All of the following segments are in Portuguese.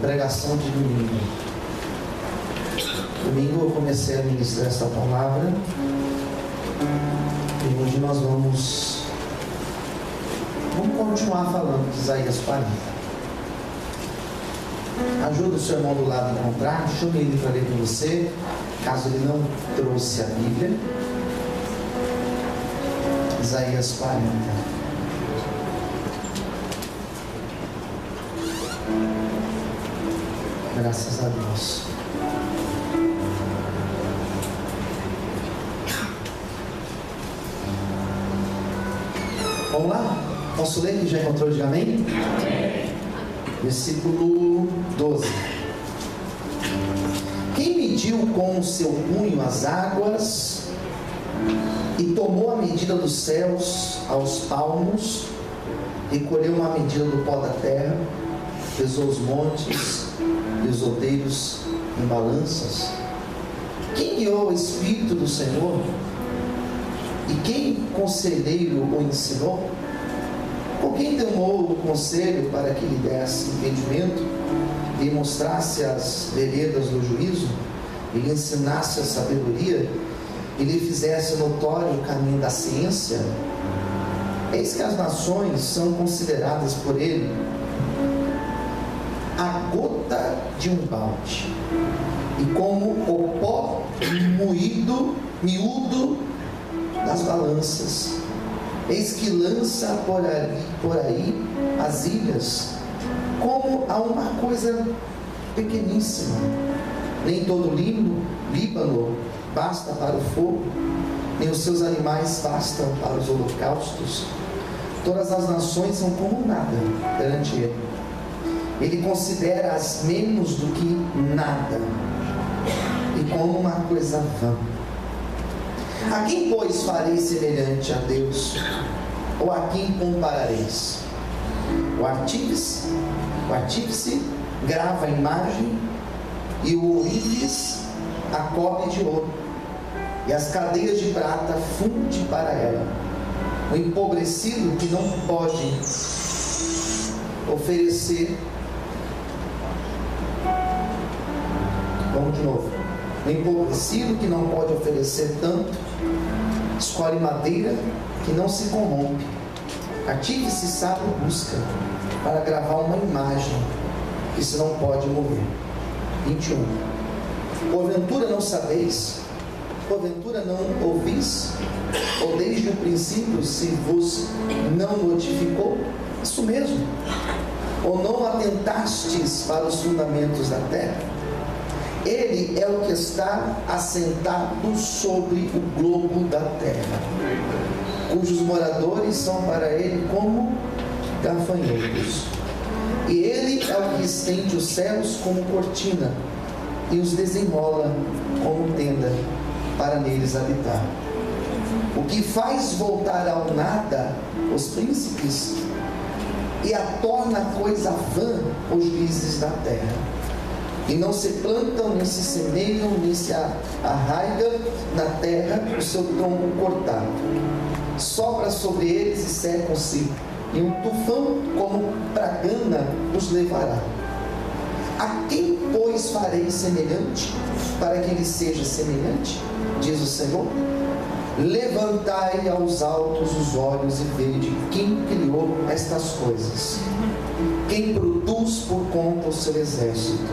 pregação de domingo. Domingo eu comecei a ministrar esta palavra e hoje nós vamos continuar falando de Isaías 40. Ajuda o seu irmão do lado a encontrar, chame ele para ler com você, caso ele não trouxe a Bíblia. Isaías 40. Graças a Deus. Vamos lá? Posso ler? Que já encontrou? Diga amém? Amém. Versículo 12. Quem mediu com o seu punho as águas e tomou a medida dos céus aos palmos, recolheu uma medida do pó da terra, pesou os montes e os outeiros em balanças? Quem guiou o Espírito do Senhor? E quem conselheiro o ensinou? Ou quem tomou o conselho para que lhe desse entendimento, lhe mostrasse as veredas do juízo, e lhe ensinasse a sabedoria, e lhe fizesse notório o caminho da ciência? Eis que as nações são consideradas por ele a gota de um balde, e como o pó miúdo das balanças. Eis que lança por aí as ilhas como a uma coisa pequeníssima. Nem todo Líbano basta para o fogo, nem os seus animais bastam para os holocaustos. Todas as nações são como nada perante ele. Ele considera-as menos do que nada, e como uma coisa vã. A quem, pois, farei semelhante a Deus? Ou a quem comparareis? O artífice grava a imagem, e o ourives a cobre de ouro, e as cadeias de prata funde para ela. O empobrecido que não pode oferecer. Vamos de novo. O empobrecido que não pode oferecer tanto, escolhe madeira que não se corrompe. Artífice sábio busca para gravar uma imagem que se não pode mover. 21. Porventura não sabeis? Porventura não ouvis? Ou desde o princípio se vos não notificou? Isso mesmo. Ou não atentastes para os fundamentos da terra? Ele é o que está assentado sobre o globo da terra, cujos moradores são para ele como gafanhotos. E ele é o que estende os céus como cortina, e os desenrola como tenda, para neles habitar. O que faz voltar ao nada os príncipes, e a torna coisa vã os juízes da terra. E não se plantam, nem se semeiam, nem se arraiga na terra o seu tronco cortado. Sopra sobre eles e secam-se, e um tufão como pragana os levará. A quem, pois, farei semelhante, para que ele seja semelhante? Diz o Senhor. Levantai aos altos os olhos e vede quem criou estas coisas, quem produz por conta o seu exército,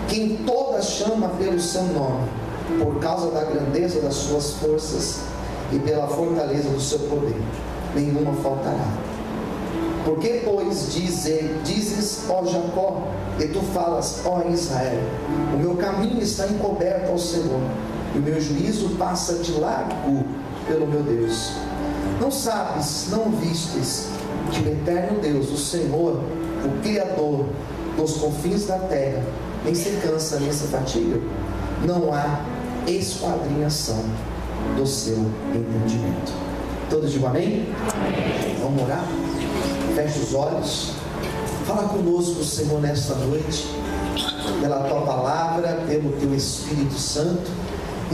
quem todas chama pelo seu nome, por causa da grandeza das suas forças e pela fortaleza do seu poder, nenhuma faltará. Porque, pois, dizes, ó Jacó, e tu falas, ó Israel, o meu caminho está encoberto ao Senhor, e o meu juízo passa de largo pelo meu Deus. Não sabes, não vistes, que o eterno Deus, o Senhor, o Criador dos confins da terra, nem se cansa, nem se fatiga? Não há esquadrinhação do seu entendimento. Todos digam amém? Amém. Vamos orar? Feche os olhos. Fala conosco, Senhor, nesta noite, pela Tua Palavra, pelo Teu Espírito Santo.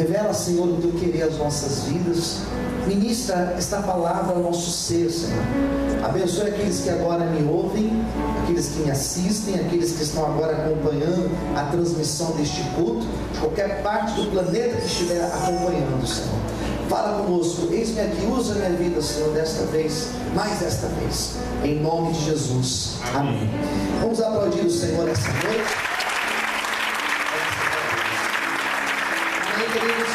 Revela, Senhor, o teu querer às nossas vidas. Ministra esta palavra ao nosso ser, Senhor. Abençoe aqueles que agora me ouvem, aqueles que me assistem, aqueles que estão agora acompanhando a transmissão deste culto, de qualquer parte do planeta que estiver acompanhando, Senhor. Fala conosco, eis-me aqui, usa a minha vida, Senhor, desta vez, mais desta vez, em nome de Jesus, amém. Vamos aplaudir o Senhor essa noite. Amém, queridos?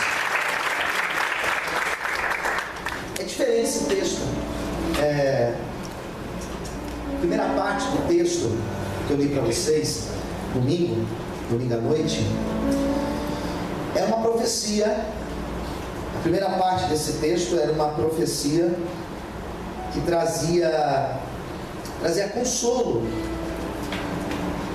É diferente esse texto. A primeira parte do texto que eu li para vocês, domingo à noite, é uma profecia. A primeira parte desse texto era uma profecia que trazia consolo,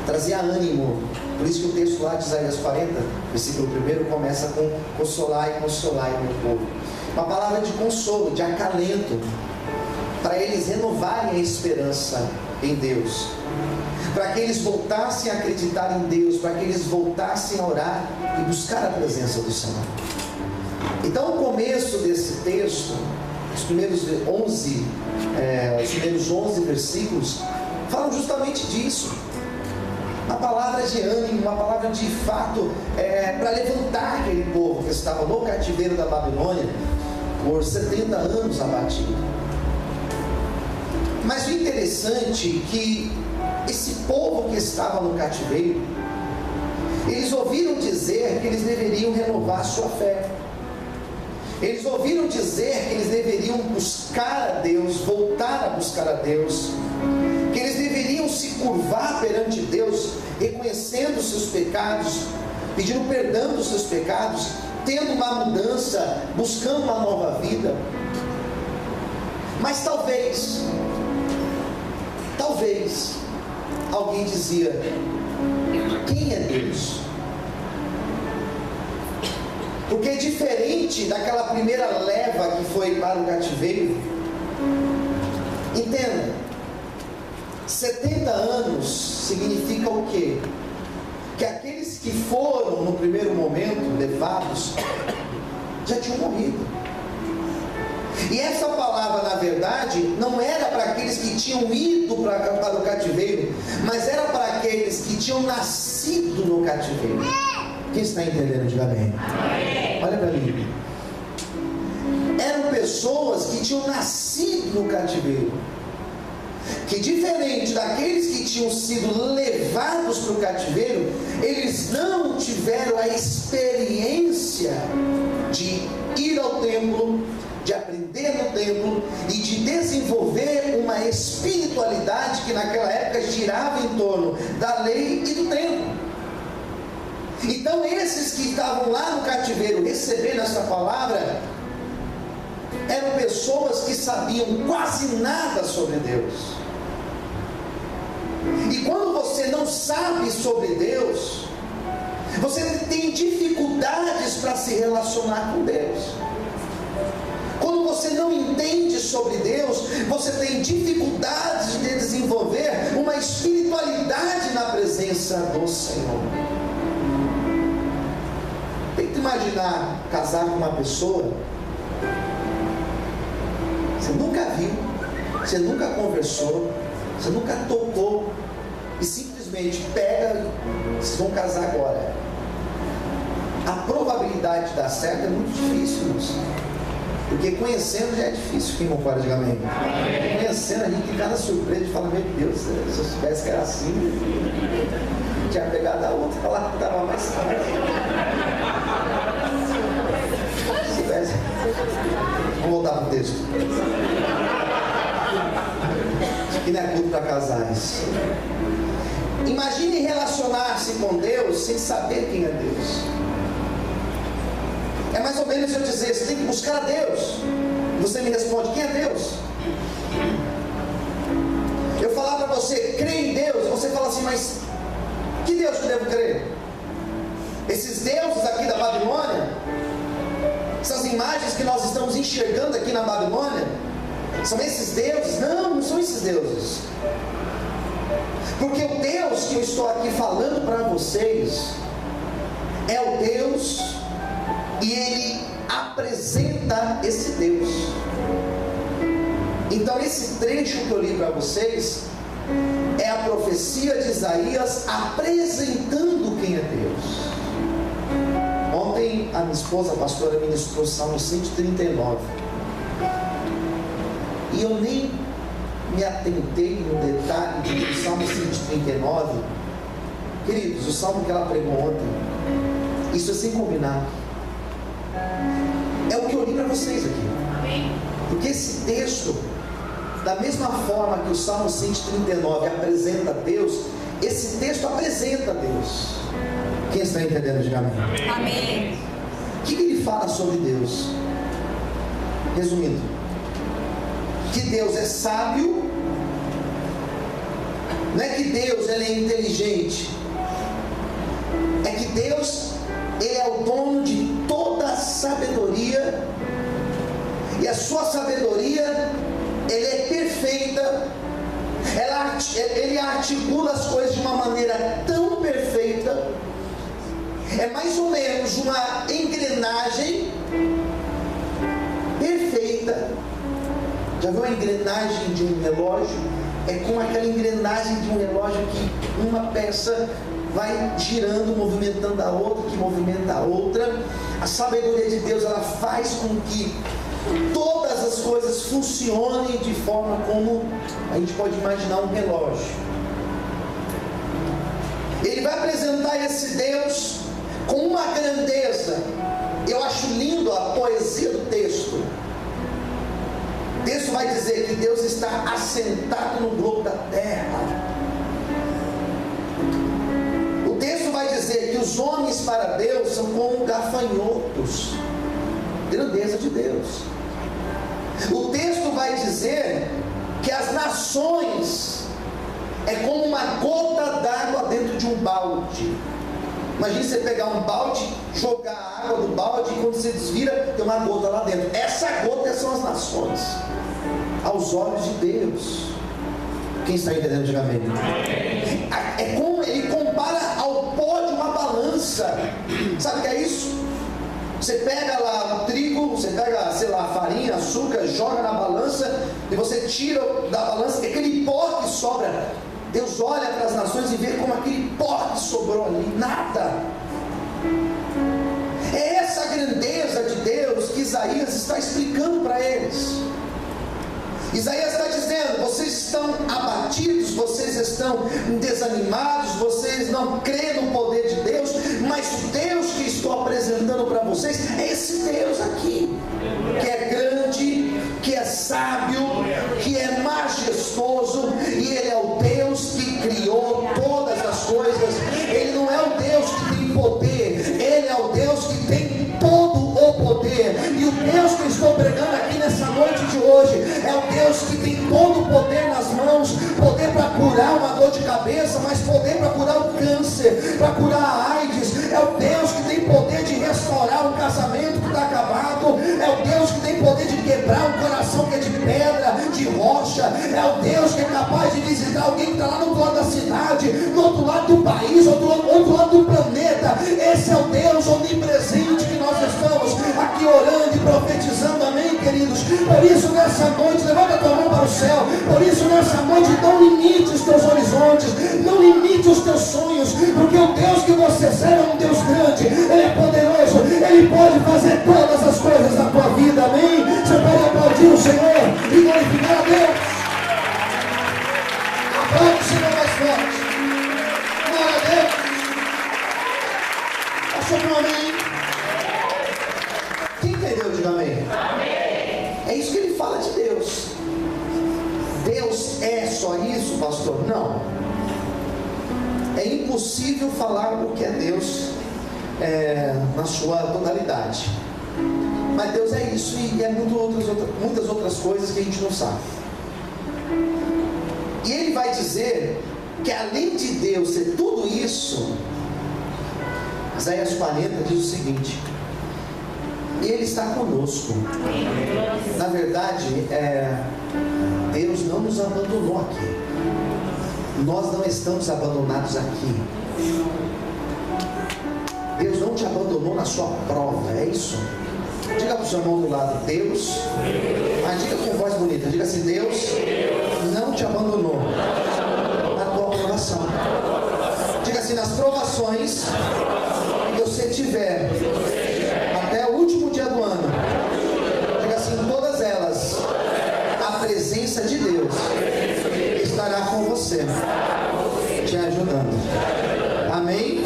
trazia ânimo. Por isso que o texto lá de Isaías 40, versículo 1, começa com consolai, consolai o meu povo. Uma palavra de consolo, de acalento, para eles renovarem a esperança em Deus, para que eles voltassem a acreditar em Deus, para que eles voltassem a orar e buscar a presença do Senhor. Então, o começo desse texto, os primeiros 11 versículos, falam justamente disso. Uma palavra de ânimo, uma palavra de fato, para levantar aquele povo que estava no cativeiro da Babilônia por 70 anos abatido. Mas o interessante é que esse povo que estava no cativeiro, eles ouviram dizer que eles deveriam renovar sua fé. Eles ouviram dizer que eles deveriam buscar a Deus, voltar a buscar a Deus, que eles deveriam se curvar perante Deus, reconhecendo os seus pecados, pedindo perdão dos seus pecados, tendo uma mudança, buscando uma nova vida. Mas talvez alguém dizia: quem é Deus? Porque diferente daquela primeira leva que foi para o cativeiro, entenda, 70 anos significa o quê? Que aqueles que foram no primeiro momento levados já tinham morrido. E essa palavra, na verdade, não era para aqueles que tinham ido para o cativeiro, mas era para aqueles que tinham nascido no cativeiro. Quem está entendendo? Diga bem. Olha para mim. Eram pessoas que tinham nascido no cativeiro, que diferente daqueles que tinham sido levados para o cativeiro, eles não tiveram a experiência de ir ao templo, de aprender no templo e de desenvolver uma espiritualidade que naquela época girava em torno da lei e do templo. Então esses que estavam lá no cativeiro recebendo essa palavra eram pessoas que sabiam quase nada sobre Deus. E quando você não sabe sobre Deus, você tem dificuldades para se relacionar com Deus. Quando você não entende sobre Deus, você tem dificuldades de desenvolver uma espiritualidade na presença do Senhor. Tenta imaginar casar com uma pessoa você nunca viu, você nunca conversou, você nunca tocou, e simplesmente pega, vocês vão casar agora. A probabilidade de dar certo é muito difícil, isso. Porque conhecendo já é difícil. Quem concorda, diga amém. Conhecendo, a gente tem cada surpresa e fala: meu Deus, se eu soubesse que era assim, tinha pegado a outra lá que estava mais fácil. Se soubesse. Vamos voltar para o texto. Isso aqui não é culto para casais. Imagine relacionar-se com Deus sem saber quem é Deus. É mais ou menos eu dizer: você tem que buscar a Deus. Você me responde: quem é Deus? Eu falar para você: crê em Deus. Você fala assim: mas que Deus que eu devo crer? Esses deuses aqui da Babilônia, essas imagens que nós estamos enxergando aqui na Babilônia, são esses deuses? Não, não são esses deuses. Porque o Deus que eu estou aqui falando para vocês é o Deus e ele apresenta esse Deus. Então esse trecho que eu li para vocês é a profecia de Isaías apresentando quem é Deus. Ontem a minha esposa, a pastora, ministrou Salmo 139. E eu nem me atentei no detalhe do Salmo 139. Queridos, o salmo que ela pregou ontem, isso é sem combinar, é o que eu li para vocês aqui. Amém. Porque esse texto, da mesma forma que o Salmo 139 apresenta Deus, esse texto apresenta Deus. Quem está entendendo, diga amém. Amém. O que ele fala sobre Deus? Resumindo, que Deus é sábio, não é que Deus ele é inteligente, é que Deus ele é o dono de toda a sabedoria, e a sua sabedoria ele é perfeita, ele articula as coisas de uma maneira tão perfeita, é mais ou menos uma engrenagem perfeita. Já viu a engrenagem de um relógio? É como aquela engrenagem de um relógio que uma peça vai girando, movimentando a outra, que movimenta a outra. A sabedoria de Deus, ela faz com que todas as coisas funcionem de forma como a gente pode imaginar um relógio. Ele vai apresentar esse Deus com uma grandeza. Eu acho lindo a poesia do texto. O texto vai dizer que Deus está assentado no globo da terra. O texto vai dizer que os homens para Deus são como gafanhotos. Grandeza de Deus. O texto vai dizer que as nações é como uma gota d'água dentro de um balde. Imagine você pegar um balde, jogar a água do balde, e quando você desvira, tem uma gota lá dentro. Essa gota são as nações, aos olhos de Deus. Quem está entendendo, diga amém. É como ele compara ao pó de uma balança. Sabe o que é isso? Você pega lá o trigo, você pega, sei lá, farinha, açúcar, joga na balança, e você tira da balança aquele pó que sobra. Deus olha para as nações e vê como aquele pó que sobrou ali, nada. É essa grandeza de Deus que Isaías está explicando para eles. Isaías está dizendo: vocês estão abatidos, vocês estão desanimados, vocês não creem no poder de Deus, mas o Deus que estou apresentando para vocês é esse Deus aqui, que é grande, que é sábio, que é majestoso, e Ele é o Deus que criou todas as coisas. Ele não é o Deus que tem poder, Ele é o Deus que tem todo o poder. E o Deus que eu estou pregando aqui nessa noite de hoje é o Deus que tem todo o poder nas mãos, poder para curar uma dor de cabeça, mas poder para curar o câncer, para curar a AIDS. É o Deus que tem poder de restaurar um casamento que está acabado, é o Deus que tem poder de quebrar um coração que é de pedra, de rocha, é o Deus que é capaz de visitar alguém que está lá no outro lado da cidade, no outro lado do país, outro lado do planeta. Esse é o Deus onipresente que nós estamos aqui orando e profetizando, amém, queridos? Por isso nessa noite, levanta a tua mão para o céu. Por isso nessa noite, não limite os teus horizontes, não limite os teus sonhos, porque o Deus que você serve é um Deus grande, Ele é poderoso, Ele pode fazer todas as coisas na tua vida, amém? Você pode aplaudir o Senhor e glorificar a Deus. Aplaude o Senhor mais forte. Glória a Deus. Passou para um amém. Quem entendeu, diga amém. É isso que ele fala de Deus. Deus é só isso, pastor? Não. É impossível falar o que é Deus na sua totalidade. Mas Deus é isso, e é muitas outras coisas que a gente não sabe. E ele vai dizer que além de Deus ser tudo isso, Isaías 40 diz o seguinte: Ele está conosco. Na verdade, Deus não nos abandonou aqui. Nós não estamos abandonados aqui. Deus não te abandonou na sua prova, é isso? Diga para o seu irmão do lado, Deus, diga com voz bonita, diga assim, Deus não te abandonou na tua provação. Diga assim, nas provações que você tiver até o último dia do ano, diga assim, em todas elas, a presença de Deus estará com você, te ajudando. Amém?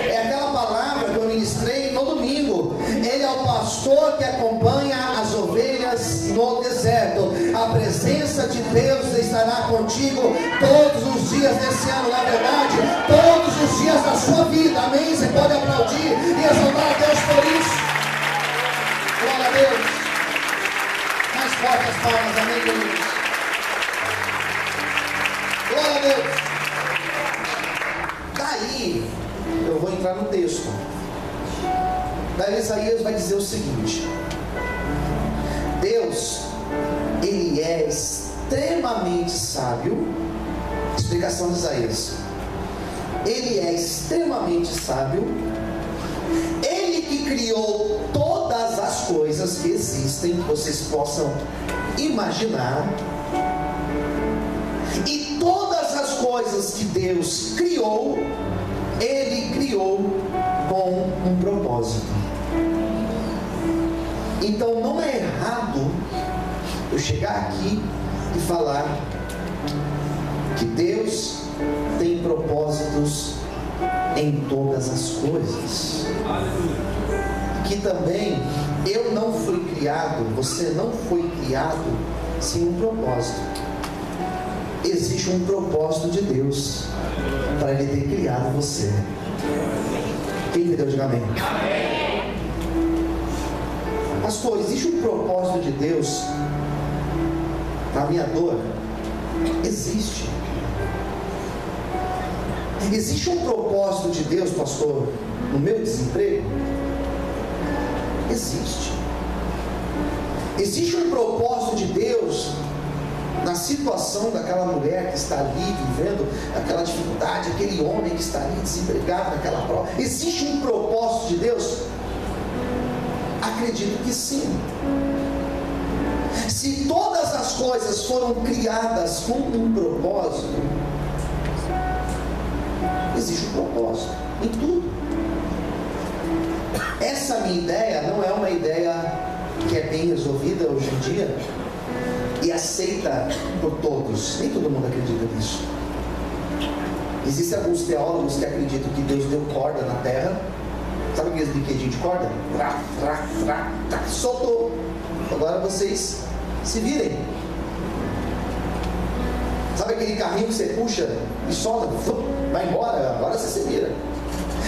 É aquela palavra que eu ministrei no domingo. Ele é o pastor que acompanha as ovelhas no deserto. A presença de Deus estará contigo todos os dias desse ano, na verdade, todos os dias da sua vida. Amém? Você pode aplaudir e exaltar a Deus por isso. Glória a Deus. Mais fortes as palmas, amém, queridos? Glória a Deus. Daí, eu vou entrar no texto. Daí Isaías vai dizer o seguinte: Deus, Ele é extremamente sábio. Explicação de Isaías. Ele é extremamente sábio. Ele que criou todas as coisas que existem, que vocês possam imaginar. E todas as coisas que Deus criou, Ele criou com um propósito. Então não é errado eu chegar aqui e falar que Deus tem propósitos em todas as coisas. Que também eu não fui criado, você não foi criado sem um propósito. Existe um propósito de Deus para Ele ter criado você. Quem entendeu? Diga amém. Pastor, existe um propósito de Deus na minha dor? Existe. Existe um propósito de Deus, pastor, no meu desemprego? Existe. Existe um propósito de Deus na situação daquela mulher que está ali vivendo aquela dificuldade, aquele homem que está ali desempregado naquela prova? Existe um propósito de Deus? Acredito que sim. Se todas as coisas foram criadas com um propósito, existe um propósito em tudo. Essa minha ideia não é uma ideia que é bem resolvida hoje em dia e aceita por todos. Nem todo mundo acredita nisso. Existem alguns teólogos que acreditam que Deus deu corda na terra. Sabe aqueles brinquedinhos de corda? Soltou. Agora vocês se virem. Sabe aquele carrinho que você puxa e solta? Vai embora, agora você se vira.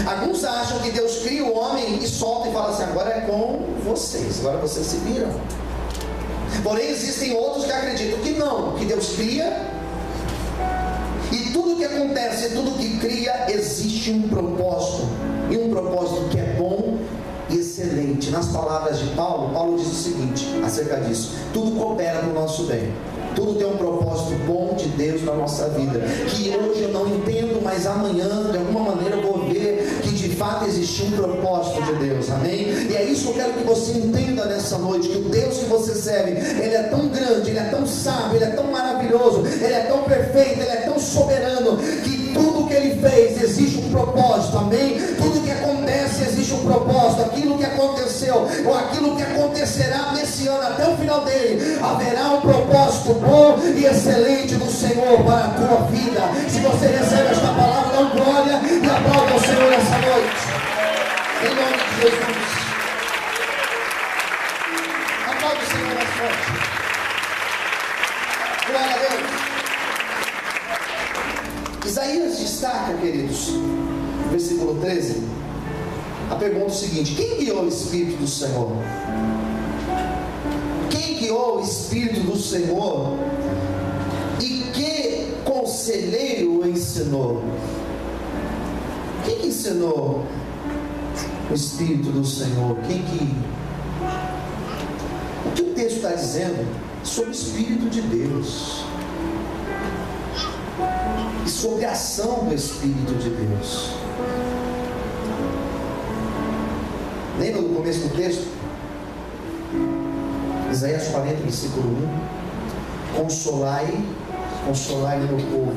Alguns acham que Deus cria o homem e solta e fala assim, agora é com vocês, agora vocês se viram. Porém existem outros que acreditam que não, que Deus cria e tudo que acontece, tudo que cria, existe um propósito, e um propósito que é bom e excelente. Nas palavras de Paulo, Paulo diz o seguinte acerca disso: tudo coopera para o nosso bem, tudo tem um propósito bom de Deus na nossa vida, que hoje eu não entendo, mas amanhã de alguma maneira eu vou ver que de fato existe um propósito de Deus, amém? E é isso que eu quero que você entenda nessa noite, que o Deus que você serve, Ele é tão grande, Ele é tão sábio, Ele é tão maravilhoso, Ele é tão perfeito, Ele é tão soberano, que tudo que Ele fez existe um propósito, amém? Tudo que acontece existe um propósito. Aquilo que aconteceu ou aquilo que acontecerá nesse ano até o final dele, haverá um propósito bom e excelente do Senhor para a tua vida. Se você recebe esta palavra, dá glória e aplauda o Senhor essa noite, em nome de Jesus. Aplauda o Senhor mais forte. Glória a Deus. Isaías destaca, queridos, no versículo 13, a pergunta é o seguinte: quem guiou o Espírito do Senhor? Quem guiou o Espírito do Senhor? E que conselheiro o ensinou? Quem que ensinou o Espírito do Senhor? O que o texto está dizendo sobre o Espírito de Deus e sobre a ação do Espírito de Deus? Lembra do começo do texto? Isaías 40, versículo 1. Consolai meu povo,